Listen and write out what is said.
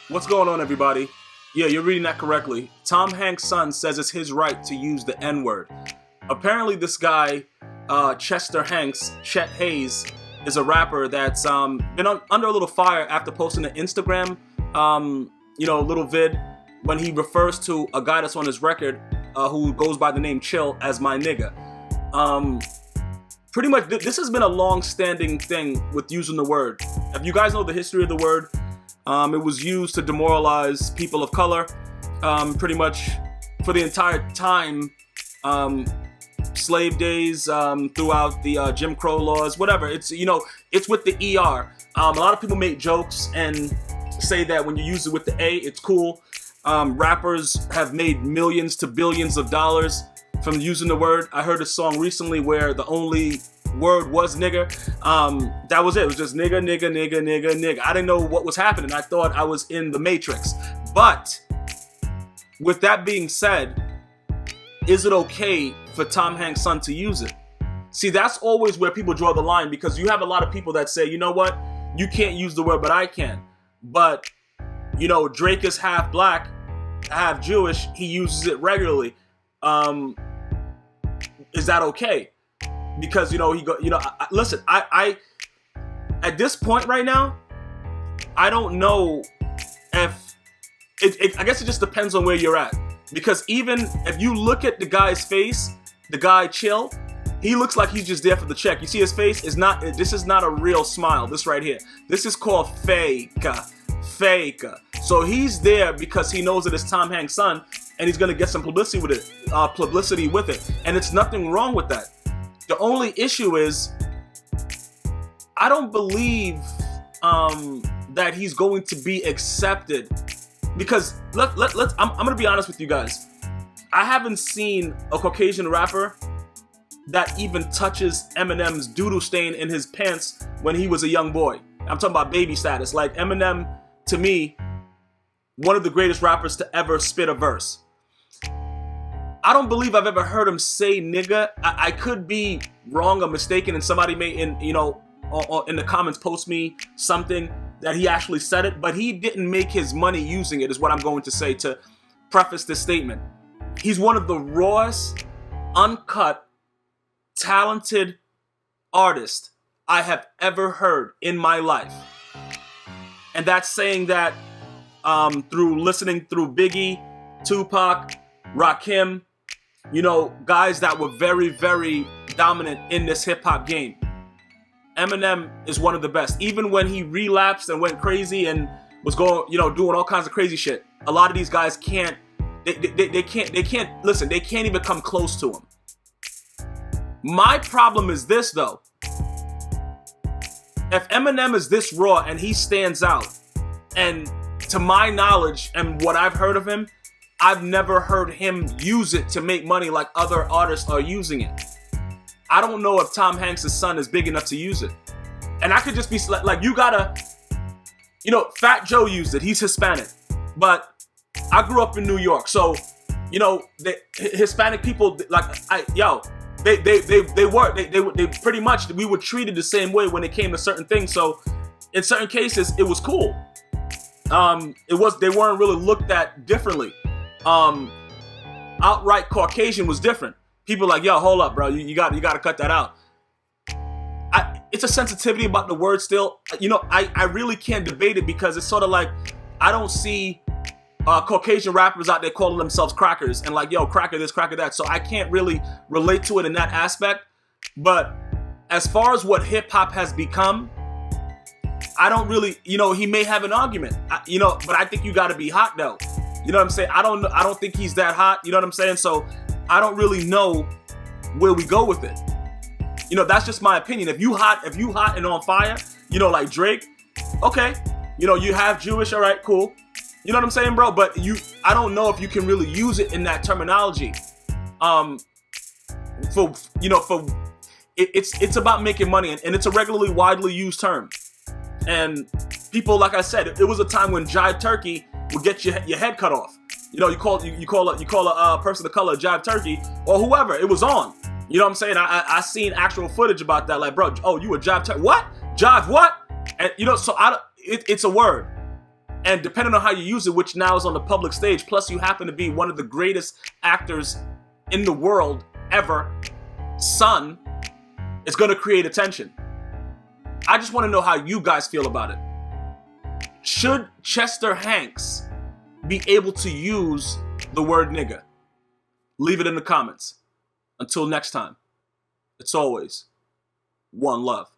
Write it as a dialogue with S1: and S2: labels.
S1: What's going on, everybody? Yeah, you're reading that correctly. Tom Hanks' son says it's his right to use the N-word. Apparently, this guy, Chester Hanks, Chet Hayes, is a rapper that's been under a little fire after posting an Instagram, little vid when he refers to a guy that's on his record who goes by the name Chill as my nigga. Pretty much, this has been a long-standing thing with using the word. If you guys know the history of the word, it was used to demoralize people of color, pretty much for the entire time, slave days, throughout the Jim Crow laws, whatever. It's with the ER. A lot of people make jokes and say that when you use it with the A, it's cool. Rappers have made millions to billions of dollars from using the word. I heard a song recently where the only word was nigga. That was it. It was just nigga, nigga, nigga, nigga, nigga. I didn't know what was happening. I thought I was in the Matrix. But with that being said, is it okay for Tom Hanks' son to use it? See, that's always where people draw the line, because you have a lot of people that say, you know what, you can't use the word, but I can. But, Drake is half black, half Jewish. He uses it regularly. Is that okay? Because listen, I at this point right now, I don't know if I guess it just depends on where you're at. Because even if you look at the guy's face, the guy Chill, he looks like he's just there for the check. You see his face this is not a real smile. This right here, this is called fake. So he's there because he knows that it's Tom Hanks' son, and he's gonna get some publicity with it. And it's nothing wrong with that. The only issue is, I don't believe that he's going to be accepted, because I'm gonna be honest with you guys. I haven't seen a Caucasian rapper that even touches Eminem's doodle stain in his pants when he was a young boy. I'm talking about baby status. Like, Eminem, to me, one of the greatest rappers to ever spit a verse. I don't believe I've ever heard him say nigga. I could be wrong or mistaken, and somebody may in the comments post me something that he actually said it, but he didn't make his money using it, is what I'm going to say to preface this statement. He's one of the rawest, uncut, talented artists I have ever heard in my life. And that's saying that through listening through Biggie, Tupac, Rakim, guys that were very, very dominant in this hip-hop game. Eminem is one of the best. Even when he relapsed and went crazy and was going, doing all kinds of crazy shit, a lot of these guys can't even come close to him. My problem is this, though. If Eminem is this raw and he stands out, and to my knowledge and what I've heard of him, I've never heard him use it to make money like other artists are using it. I don't know if Tom Hanks' son is big enough to use it. And I could just be like, you gotta, Fat Joe used it. He's Hispanic. But I grew up in New York. So, the Hispanic people, they pretty much, we were treated the same way when it came to certain things. So in certain cases, it was cool. They weren't really looked at differently. Outright Caucasian was different. People like, yo, hold up, bro. You got to cut that out. It's a sensitivity about the word still. I really can't debate it, because it's sort of like, I don't see Caucasian rappers out there calling themselves crackers and like, yo, cracker this, cracker that. So I can't really relate to it in that aspect. But as far as what hip hop has become, I don't really, he may have an argument, but I think you got to be hot though. You know what I'm saying? I don't think he's that hot. You know what I'm saying? So I don't really know where we go with it. That's just my opinion. If you hot and on fire, like Drake, okay. You have Jewish, all right, cool. You know what I'm saying, bro? But I don't know if you can really use it in that terminology. It's about making money, and it's a regularly widely used term. And people, like I said, it was a time when Jive Turkey would get your head cut off. You call a person of color a Jive Turkey or whoever. It was on. You know what I'm saying? I seen actual footage about that. Like, bro, oh, you a Jive Turkey? What? Jive what? And so it's a word. And depending on how you use it, which now is on the public stage, plus you happen to be one of the greatest actors in the world ever, son, is going to create attention. I just want to know how you guys feel about it. Should Chester Hanks be able to use the word nigga? Leave it in the comments. Until next time, it's always one love.